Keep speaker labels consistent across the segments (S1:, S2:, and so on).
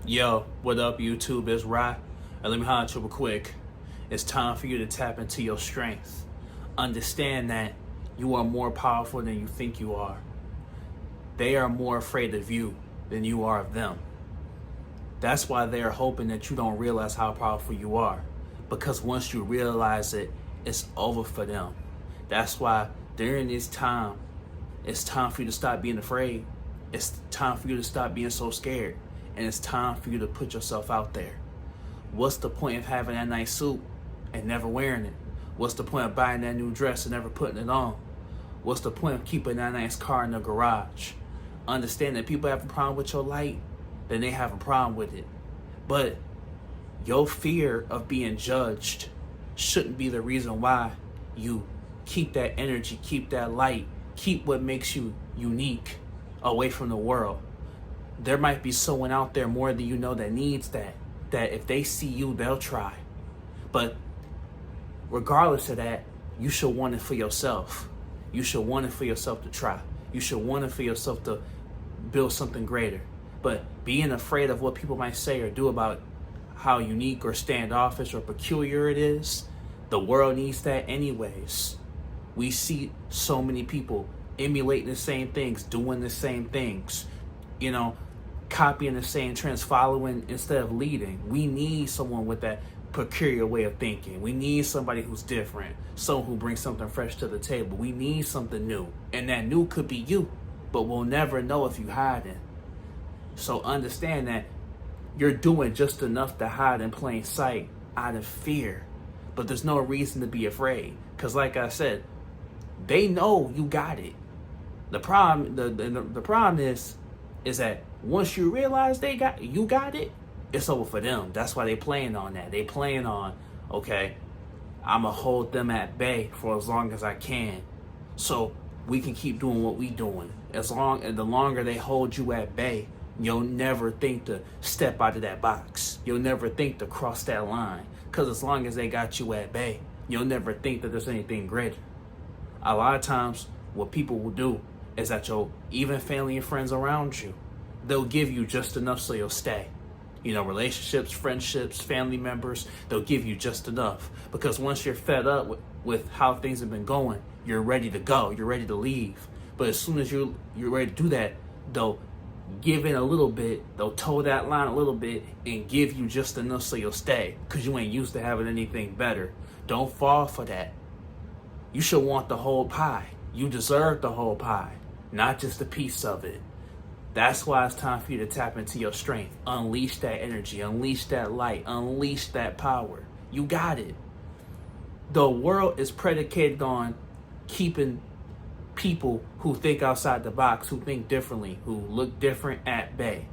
S1: Yo, what up, YouTube? It's Rye. And let me holler at you real quick. It's time for you to tap into your strength. Understand that you are more powerful than you think you are. They are more afraid of you than you are of them. That's why they are hoping that you don't realize how powerful you are. Because once you realize it, it's over for them. That's why during this time, it's time for you to stop being afraid. It's time for you to stop being so scared. And it's time for you to put yourself out there. What's the point of having that nice suit and never wearing it? What's the point of buying that new dress and never putting it on? What's the point of keeping that nice car in the garage? Understand that people have a problem with your light, then they have a problem with it. But your fear of being judged shouldn't be the reason why you keep that energy, keep that light, keep what makes you unique away from the world. There might be someone out there more than you know that needs that if they see you, they'll try. But regardless of that, you should want it for yourself. You should want it for yourself to try. You should want it for yourself to build something greater. But being afraid of what people might say or do about how unique or standoffish or peculiar it is, the world needs that anyways. We see so many people emulating the same things, doing the same things, copying the same trends, following instead of leading. We need someone with that peculiar way of thinking. We need somebody who's different, someone who brings something fresh to the table. We need something new, and that new could be you, but we'll never know if you hide it. So understand that you're doing just enough to hide in plain sight out of fear, but there's no reason to be afraid, because like I said, they know you got it. The problem, the problem is that once you realize you got it, it's over for them. That's why they playing on that. They playing on, okay, I'ma hold them at bay for as long as I can, so we can keep doing what we doing. The longer they hold you at bay, you'll never think to step out of that box. You'll never think to cross that line, because as long as they got you at bay, you'll never think that there's anything greater. A lot of times, what people will do is that even family and friends around you, they'll give you just enough so you'll stay. Relationships, friendships, family members, they'll give you just enough. Because once you're fed up with how things have been going, you're ready to go. You're ready to leave. But as soon as you're ready to do that, they'll give in a little bit. They'll toe that line a little bit and give you just enough so you'll stay. Because you ain't used to having anything better. Don't fall for that. You should want the whole pie. You deserve the whole pie, not just a piece of it. That's why it's time for you to tap into your strength. Unleash that energy, unleash that light, unleash that power. You got it. The world is predicated on keeping people who think outside the box, who think differently, who look different at bay.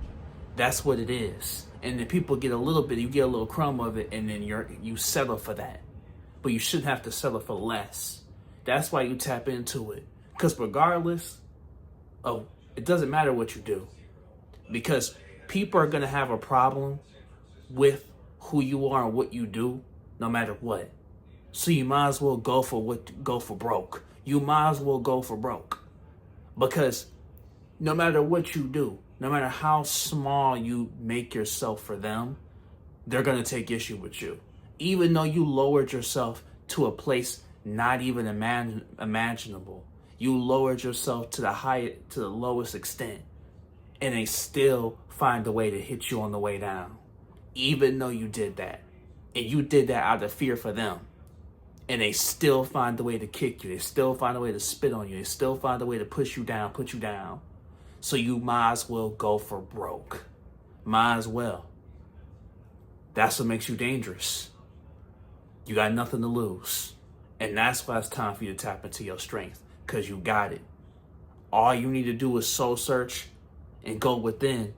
S1: That's what it is. And then people get a little bit, you get a little crumb of it, and then you settle for that. But you shouldn't have to settle for less. That's why you tap into it. Because regardless of, it doesn't matter what you do. Because people are going to have a problem with who you are and what you do, no matter what. So you might as well go for broke. You might as well go for broke. Because no matter what you do, no matter how small you make yourself for them, they're going to take issue with you. Even though you lowered yourself to a place not even imaginable. You lowered yourself to the lowest extent, and they still find a way to hit you on the way down. Even though you did that, and you did that out of fear for them, and they still find a way to kick you. They still find a way to spit on you. They still find a way to push you down. So you might as well go for broke. Might as well. That's what makes you dangerous. You got nothing to lose. And that's why it's time for you to tap into your strength, because you got it. All you need to do is soul search and go within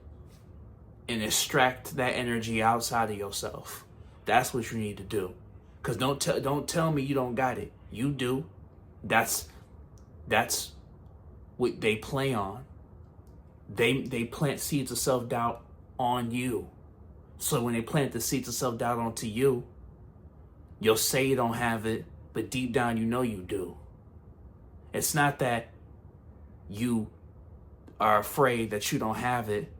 S1: and extract that energy outside of yourself. That's what you need to do. Because don't tell me you don't got it. You do. That's what they play on. They plant seeds of self-doubt on you. So when they plant the seeds of self-doubt onto you, you'll say you don't have it, but deep down you know you do. It's not that you are afraid that you don't have it.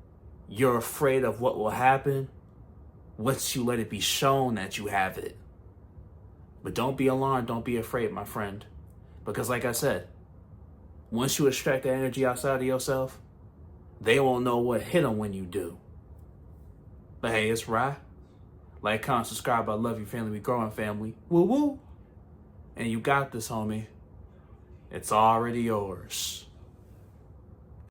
S1: you're afraid of what will happen once you let it be shown that you have it. But don't be alarmed, don't be afraid, my friend. Because like I said, once you extract the energy outside of yourself, they won't know what hit them when you do. But hey, it's Rye. Like, comment, subscribe. I love you, family. We growing, family. Woo woo. And you got this, homie. It's already yours.